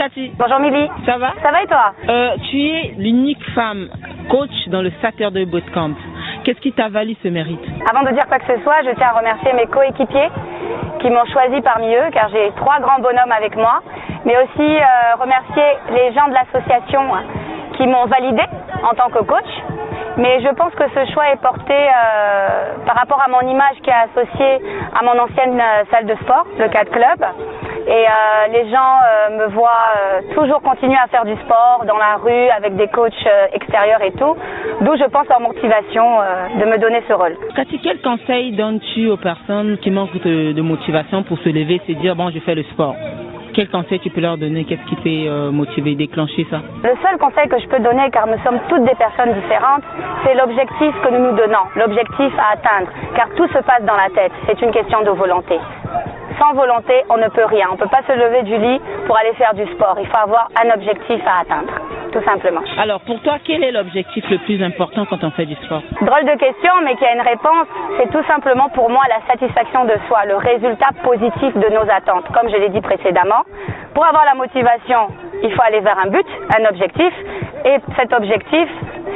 Cathy. Bonjour Milly. Ça va? Ça va et toi? Tu es l'unique femme coach dans le Saturday Bootcamp. Qu'est-ce qui t'a valu ce mérite? Avant de dire quoi que ce soit, je tiens à remercier mes coéquipiers qui m'ont choisi parmi eux, car j'ai 3 grands bonhommes avec moi, mais aussi remercier les gens de l'association qui m'ont validé en tant que coach. Mais je pense que ce choix est porté par rapport à mon image qui est associée à mon ancienne salle de sport, le CAD Club. Et les gens me voient toujours continuer à faire du sport dans la rue avec des coachs extérieurs et tout. D'où je pense leur motivation de me donner ce rôle. Cathy, quel conseil donnes-tu aux personnes qui manquent de motivation pour se lever et se dire bon, je fais le sport? Quel conseil tu peux leur donner? Qu'est-ce qui peut motiver, déclencher ça? Le seul conseil que je peux donner, car nous sommes toutes des personnes différentes, c'est l'objectif que nous nous donnons, l'objectif à atteindre. Car tout se passe dans la tête, c'est une question de volonté. Sans volonté, on ne peut rien. On ne peut pas se lever du lit pour aller faire du sport. Il faut avoir un objectif à atteindre, tout simplement. Alors, pour toi, quel est l'objectif le plus important quand on fait du sport? Drôle de question, mais qui a une réponse. C'est tout simplement pour moi la satisfaction de soi, le résultat positif de nos attentes. Comme je l'ai dit précédemment, pour avoir la motivation, il faut aller vers un but, un objectif. Et cet objectif,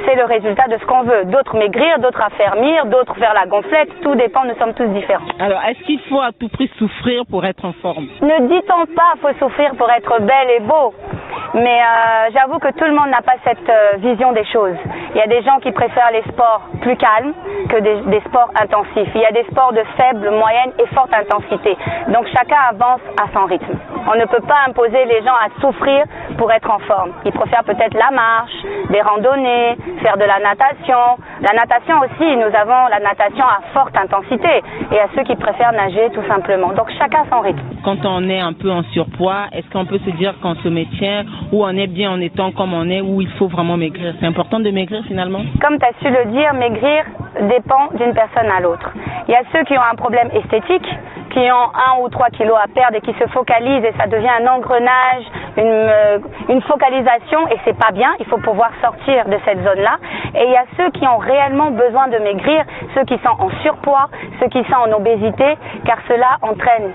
c'est le résultat de ce qu'on veut. D'autres maigrir, d'autres affermir, d'autres faire la gonflette. Tout dépend, nous sommes tous différents. Alors, est-ce qu'il faut à tout prix souffrir pour être en forme? Ne dit-on pas faut souffrir pour être belle et beau? Mais j'avoue que tout le monde n'a pas cette vision des choses. Il y a des gens qui préfèrent les sports plus calmes que des sports intensifs. Il y a des sports de faible, moyenne et forte intensité. Donc chacun avance à son rythme. On ne peut pas imposer les gens à souffrir pour être en forme. Ils préfèrent peut-être la marche, des randonnées, faire de la natation. La natation aussi, nous avons la natation à forte intensité et à ceux qui préfèrent nager tout simplement. Donc chacun son rythme. Quand on est un peu en surpoids, est-ce qu'on peut se dire qu'on se maintient ou on est bien en étant comme on est ou il faut vraiment maigrir? C'est important de maigrir finalement? Comme tu as su le dire, maigrir dépend d'une personne à l'autre. Il y a ceux qui ont un problème esthétique, qui ont 1 ou 3 kilos à perdre et qui se focalisent et ça devient un engrenage, une focalisation et c'est pas bien, il faut pouvoir sortir de cette zone-là. Et il y a ceux qui ont réellement besoin de maigrir, ceux qui sont en surpoids, ceux qui sont en obésité, car cela entraîne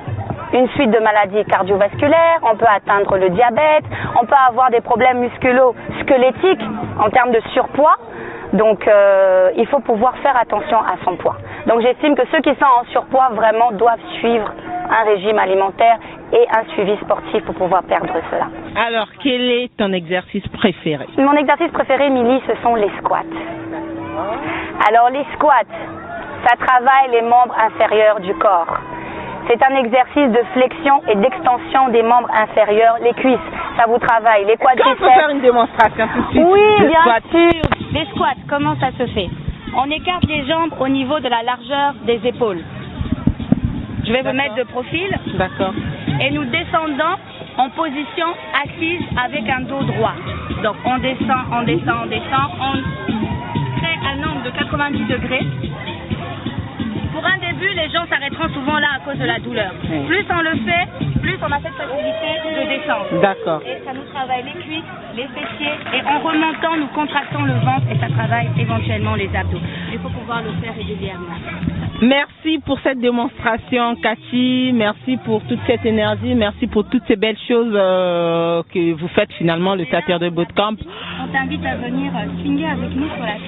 une suite de maladies cardiovasculaires, on peut atteindre le diabète, on peut avoir des problèmes musculo-squelettiques en termes de surpoids. Donc il faut pouvoir faire attention à son poids. Donc j'estime que ceux qui sont en surpoids vraiment doivent suivre un régime alimentaire et un suivi sportif pour pouvoir perdre cela. Alors quel est ton exercice préféré? Mon exercice préféré, Milly, ce sont les squats. Alors les squats, ça travaille les membres inférieurs du corps. C'est un exercice de flexion et d'extension des membres inférieurs, les cuisses, ça vous travaille, les quadriceps. Est-ce qu'on peut faire une démonstration tout de suite? Oui, bien sûr. Les squats, comment ça se fait? On écarte les jambes au niveau de la largeur des épaules. Je vais vous mettre de profil. D'accord. Et nous descendons en position assise avec un dos droit. Donc on descend, on descend, on descend, on crée un angle de 90 degrés. Pour un début, les gens s'arrêteront souvent là à cause de la douleur. Oui. Plus on le fait, plus on a cette facilité de descendre. D'accord. Et ça nous travaille les cuisses, les fessiers, et en remontant, nous contractons le ventre et ça travaille éventuellement les abdos. Il faut pouvoir le faire régulièrement. Merci pour cette démonstration, Cathy. Merci pour toute cette énergie. Merci pour toutes ces belles choses que vous faites finalement, le Saturday Bootcamp. On t'invite à venir swinger avec nous sur la